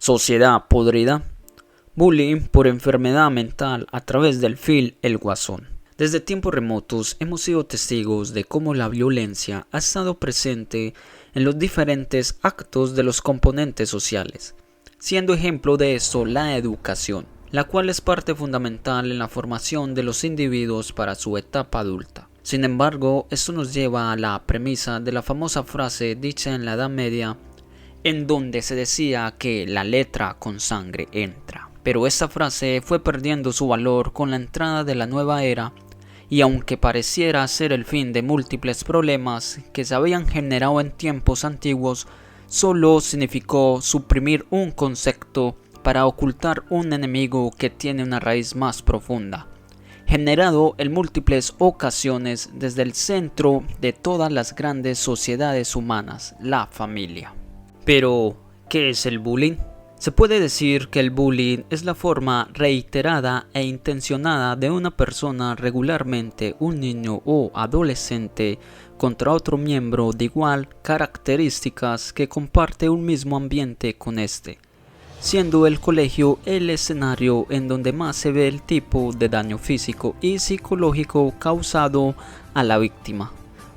Sociedad podrida. Bullying por enfermedad mental a través del film El Guasón. Desde tiempos remotos hemos sido testigos de cómo la violencia ha estado presente en los diferentes actos de los componentes sociales, siendo ejemplo de esto la educación, la cual es parte fundamental en la formación de los individuos para su etapa adulta. Sin embargo, esto nos lleva a la premisa de la famosa frase dicha en la Edad Media, en donde se decía que la letra con sangre entra. Pero esta frase fue perdiendo su valor con la entrada de la nueva era, y aunque pareciera ser el fin de múltiples problemas que se habían generado en tiempos antiguos, solo significó suprimir un concepto para ocultar un enemigo que tiene una raíz más profunda, generado en múltiples ocasiones desde el centro de todas las grandes sociedades humanas, la familia. Pero, ¿qué es el bullying? Se puede decir que el bullying es la forma reiterada e intencionada de una persona, regularmente un niño o adolescente, contra otro miembro de igual características que comparte un mismo ambiente con este, siendo el colegio el escenario en donde más se ve el tipo de daño físico y psicológico causado a la víctima,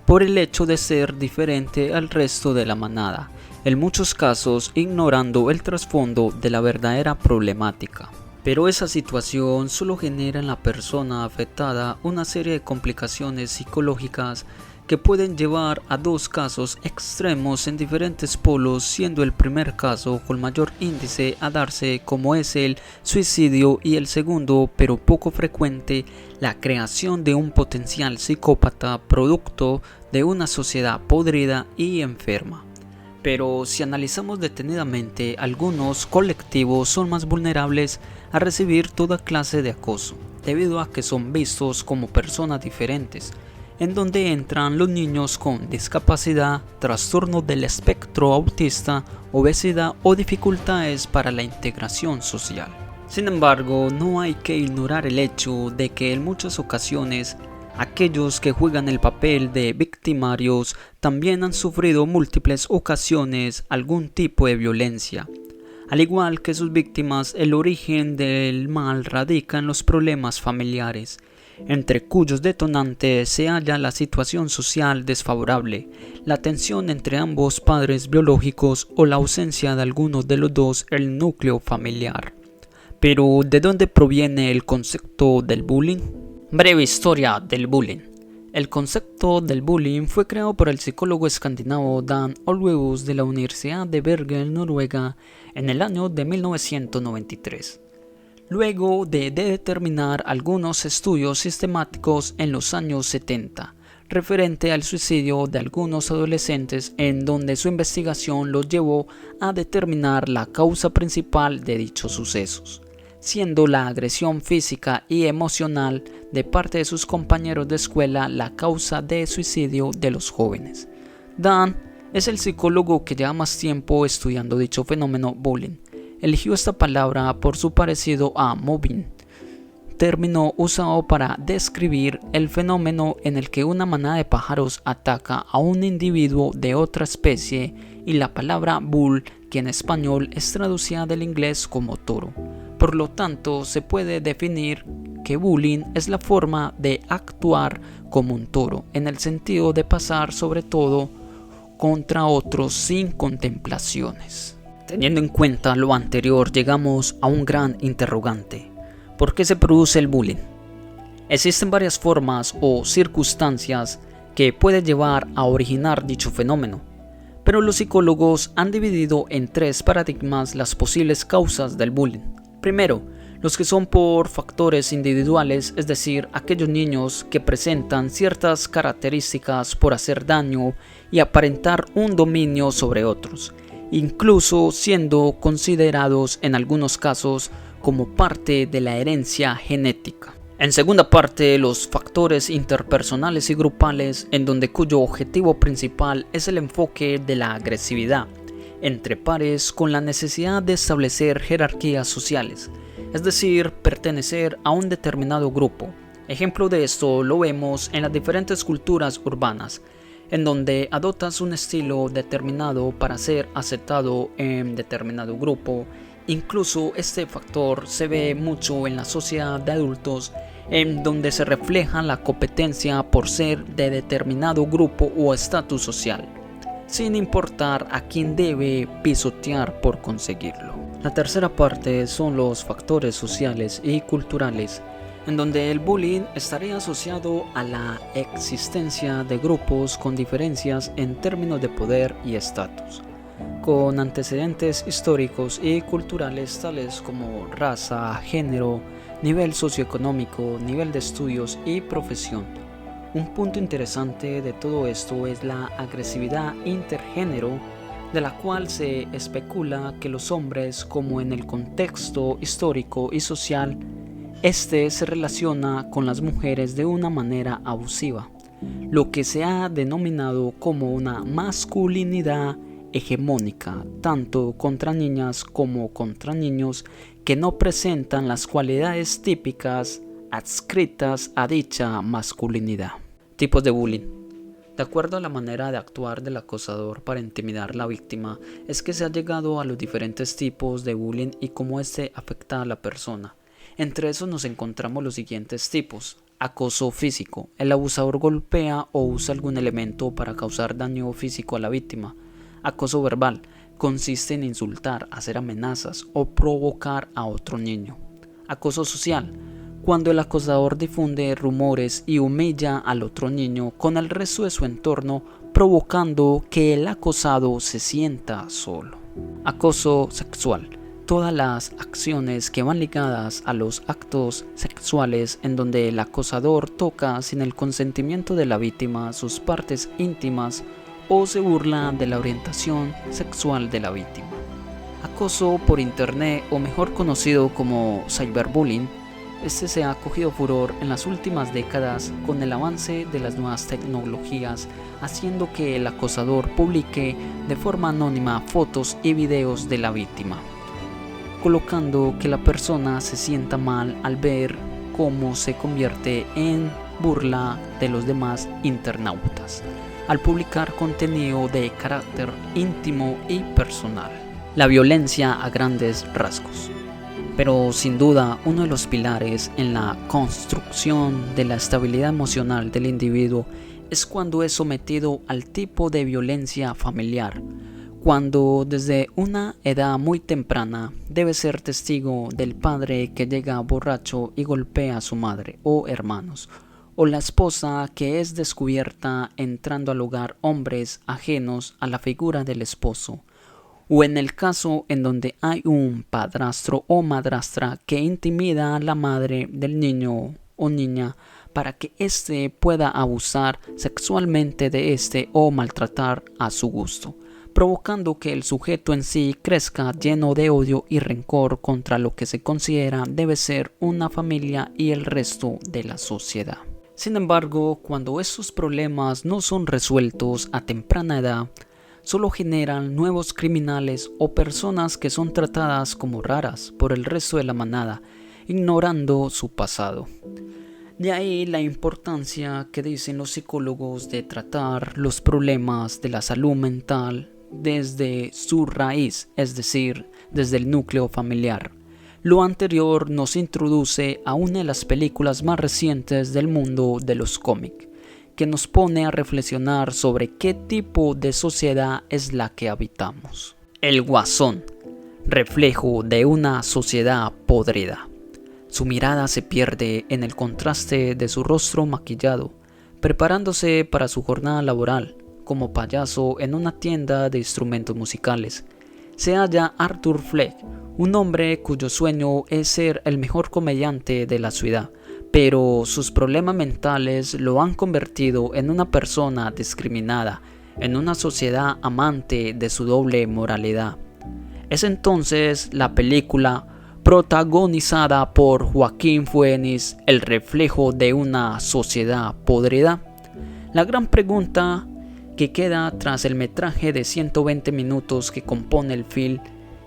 por el hecho de ser diferente al resto de la manada, en muchos casos ignorando el trasfondo de la verdadera problemática. Pero esa situación solo genera en la persona afectada una serie de complicaciones psicológicas que pueden llevar a dos casos extremos en diferentes polos, siendo el primer caso con mayor índice a darse como es el suicidio y el segundo, pero poco frecuente, la creación de un potencial psicópata producto de una sociedad podrida y enferma. Pero si analizamos detenidamente, algunos colectivos son más vulnerables a recibir toda clase de acoso, debido a que son vistos como personas diferentes, en donde entran los niños con discapacidad, trastorno del espectro autista, obesidad o dificultades para la integración social. Sin embargo, no hay que ignorar el hecho de que en muchas ocasiones aquellos que juegan el papel de victimarios también han sufrido múltiples ocasiones algún tipo de violencia. Al igual que sus víctimas, el origen del mal radica en los problemas familiares, entre cuyos detonantes se halla la situación social desfavorable, la tensión entre ambos padres biológicos o la ausencia de alguno de los dos en el núcleo familiar. Pero, ¿de dónde proviene el concepto del bullying? Breve historia del bullying. El concepto del bullying fue creado por el psicólogo escandinavo Dan Olweus de la Universidad de Bergen, Noruega, en el año de 1993. Luego de determinar algunos estudios sistemáticos en los años 70, referente al suicidio de algunos adolescentes, en donde su investigación los llevó a determinar la causa principal de dichos sucesos, siendo la agresión física y emocional de parte de sus compañeros de escuela la causa de suicidio de los jóvenes. Dan es el psicólogo que lleva más tiempo estudiando dicho fenómeno bullying. Eligió esta palabra por su parecido a mobbing, término usado para describir el fenómeno en el que una manada de pájaros ataca a un individuo de otra especie, y la palabra bull, que en español es traducida del inglés como toro. Por lo tanto, se puede definir que bullying es la forma de actuar como un toro, en el sentido de pasar sobre todo contra otros sin contemplaciones. Teniendo en cuenta lo anterior, llegamos a un gran interrogante. ¿Por qué se produce el bullying? Existen varias formas o circunstancias que pueden llevar a originar dicho fenómeno, pero los psicólogos han dividido en tres paradigmas las posibles causas del bullying. Primero, los que son por factores individuales, es decir, aquellos niños que presentan ciertas características por hacer daño y aparentar un dominio sobre otros, incluso siendo considerados en algunos casos como parte de la herencia genética. En segunda parte, los factores interpersonales y grupales, en donde cuyo objetivo principal es el enfoque de la agresividad entre pares con la necesidad de establecer jerarquías sociales, es decir, pertenecer a un determinado grupo. Ejemplo de esto lo vemos en las diferentes culturas urbanas, en donde adoptas un estilo determinado para ser aceptado en determinado grupo, Incluso este factor se ve mucho en la sociedad de adultos, en donde se refleja la competencia por ser de determinado grupo o estatus social, sin importar a quién debe pisotear por conseguirlo. La tercera parte son los factores sociales y culturales, en donde el bullying estaría asociado a la existencia de grupos con diferencias en términos de poder y estatus, con antecedentes históricos y culturales tales como raza, género, nivel socioeconómico, nivel de estudios y profesión. Un punto interesante de todo esto es la agresividad intergénero, de la cual se especula que los hombres, como en el contexto histórico y social, se relaciona con las mujeres de una manera abusiva, lo que se ha denominado como una masculinidad hegemónica, tanto contra niñas como contra niños que no presentan las cualidades típicas adscritas a dicha masculinidad. Tipos de bullying. De acuerdo a la manera de actuar del acosador para intimidar a la víctima, es que se ha llegado a los diferentes tipos de bullying y cómo este afecta a la persona. Entre esos nos encontramos los siguientes tipos. Acoso físico. El abusador golpea o usa algún elemento para causar daño físico a la víctima. Acoso verbal. Consiste en insultar, hacer amenazas o provocar a otro niño. Acoso social. Cuando el acosador difunde rumores y humilla al otro niño con el resto de su entorno, provocando que el acosado se sienta solo. Acoso sexual. Todas las acciones que van ligadas a los actos sexuales en donde el acosador toca sin el consentimiento de la víctima sus partes íntimas o se burla de la orientación sexual de la víctima. Acoso por internet, o mejor conocido como cyberbullying. Se ha cogido furor en las últimas décadas con el avance de las nuevas tecnologías, haciendo que el acosador publique de forma anónima fotos y videos de la víctima, colocando que la persona se sienta mal al ver cómo se convierte en burla de los demás internautas, al publicar contenido de carácter íntimo y personal. La violencia a grandes rasgos. Pero sin duda uno de los pilares en la construcción de la estabilidad emocional del individuo es cuando es sometido al tipo de violencia familiar, cuando desde una edad muy temprana debe ser testigo del padre que llega borracho y golpea a su madre o hermanos, o la esposa que es descubierta entrando al hogar hombres ajenos a la figura del esposo, o en el caso en donde hay un padrastro o madrastra que intimida a la madre del niño o niña para que éste pueda abusar sexualmente de éste o maltratar a su gusto, provocando que el sujeto en sí crezca lleno de odio y rencor contra lo que se considera debe ser una familia y el resto de la sociedad. Sin embargo, cuando estos problemas no son resueltos a temprana edad, solo generan nuevos criminales o personas que son tratadas como raras por el resto de la manada, ignorando su pasado. De ahí la importancia que dicen los psicólogos de tratar los problemas de la salud mental desde su raíz, es decir, desde el núcleo familiar. Lo anterior nos introduce a una de las películas más recientes del mundo de los cómics, que nos pone a reflexionar sobre qué tipo de sociedad es la que habitamos. El Guasón, reflejo de una sociedad podrida. Su mirada se pierde en el contraste de su rostro maquillado, preparándose para su jornada laboral como payaso en una tienda de instrumentos musicales. Se halla Arthur Fleck, un hombre cuyo sueño es ser el mejor comediante de la ciudad, pero sus problemas mentales lo han convertido en una persona discriminada, en una sociedad amante de su doble moralidad. Es entonces la película, protagonizada por Joaquín Phoenix, el reflejo de una sociedad podrida. La gran pregunta que queda tras el metraje de 120 minutos que compone el film,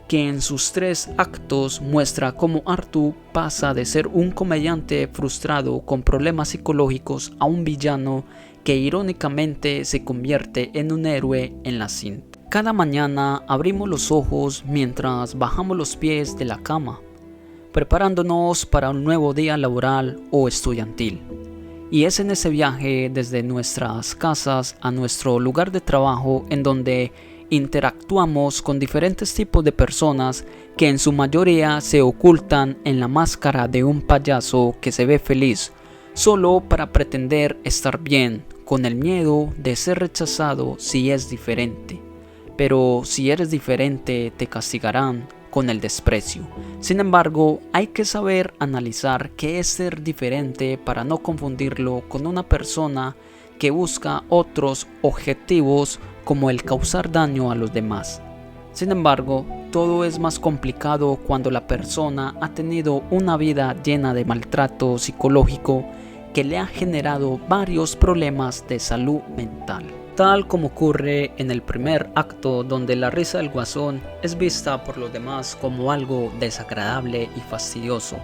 que en sus 3 actos muestra cómo Arthur pasa de ser un comediante frustrado con problemas psicológicos a un villano que irónicamente se convierte en un héroe en la cinta. Cada mañana abrimos los ojos mientras bajamos los pies de la cama, preparándonos para un nuevo día laboral o estudiantil. Y es en ese viaje desde nuestras casas a nuestro lugar de trabajo en donde interactuamos con diferentes tipos de personas que en su mayoría se ocultan en la máscara de un payaso que se ve feliz solo para pretender estar bien, con el miedo de ser rechazado si es diferente. Pero si eres diferente te castigarán con el desprecio. Sin embargo, hay que saber analizar qué es ser diferente para no confundirlo con una persona que busca otros objetivos como el causar daño a los demás. Sin embargo, todo es más complicado cuando la persona ha tenido una vida llena de maltrato psicológico que le ha generado varios problemas de salud mental. Tal como ocurre en el primer acto, donde la risa del guasón es vista por los demás como algo desagradable y fastidioso,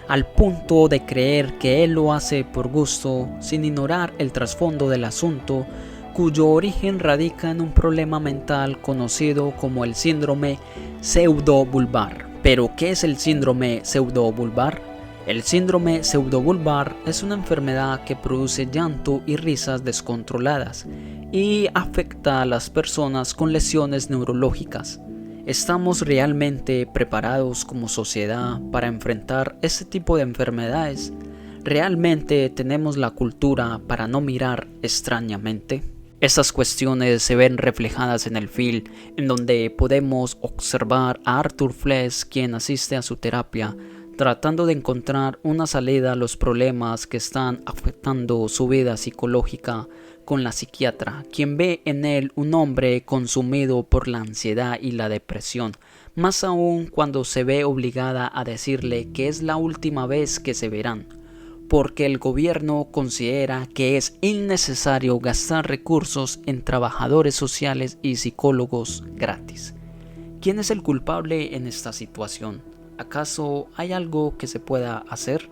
al punto de creer que él lo hace por gusto, sin ignorar el trasfondo del asunto, cuyo origen radica en un problema mental conocido como el síndrome pseudobulbar. ¿Pero qué es el síndrome pseudobulbar? El síndrome pseudobulbar es una enfermedad que produce llanto y risas descontroladas y afecta a las personas con lesiones neurológicas. ¿Estamos realmente preparados como sociedad para enfrentar este tipo de enfermedades? ¿Realmente tenemos la cultura para no mirar extrañamente? Estas cuestiones se ven reflejadas en el film, en donde podemos observar a Arthur Flesch, quien asiste a su terapia, tratando de encontrar una salida a los problemas que están afectando su vida psicológica con la psiquiatra, quien ve en él un hombre consumido por la ansiedad y la depresión, más aún cuando se ve obligada a decirle que es la última vez que se verán, porque el gobierno considera que es innecesario gastar recursos en trabajadores sociales y psicólogos gratis. ¿Quién es el culpable en esta situación? ¿Acaso hay algo que se pueda hacer?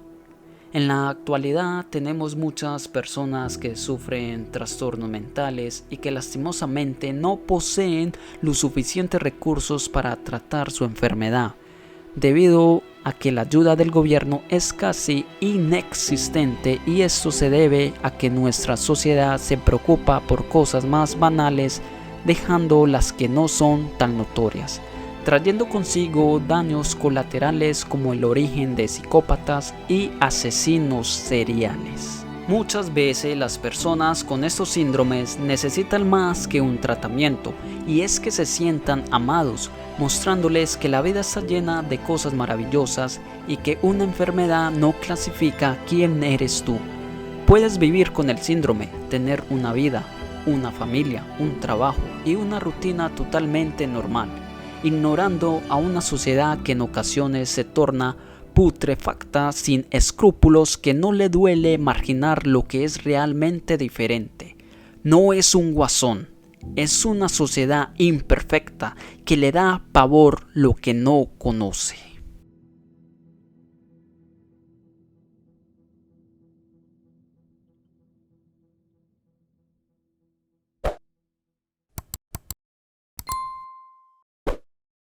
En la actualidad tenemos muchas personas que sufren trastornos mentales y que lastimosamente no poseen los suficientes recursos para tratar su enfermedad, debido a que la ayuda del gobierno es casi inexistente, y esto se debe a que nuestra sociedad se preocupa por cosas más banales, dejando las que no son tan notorias, trayendo consigo daños colaterales como el origen de psicópatas y asesinos seriales. Muchas veces las personas con estos síndromes necesitan más que un tratamiento, y es que se sientan amados, mostrándoles que la vida está llena de cosas maravillosas y que una enfermedad no clasifica quién eres tú. Puedes vivir con el síndrome, tener una vida, una familia, un trabajo y una rutina totalmente normal, ignorando a una sociedad que en ocasiones se torna putrefacta, sin escrúpulos, que no le duele marginar lo que es realmente diferente. No es un guasón, es una sociedad imperfecta que le da pavor lo que no conoce.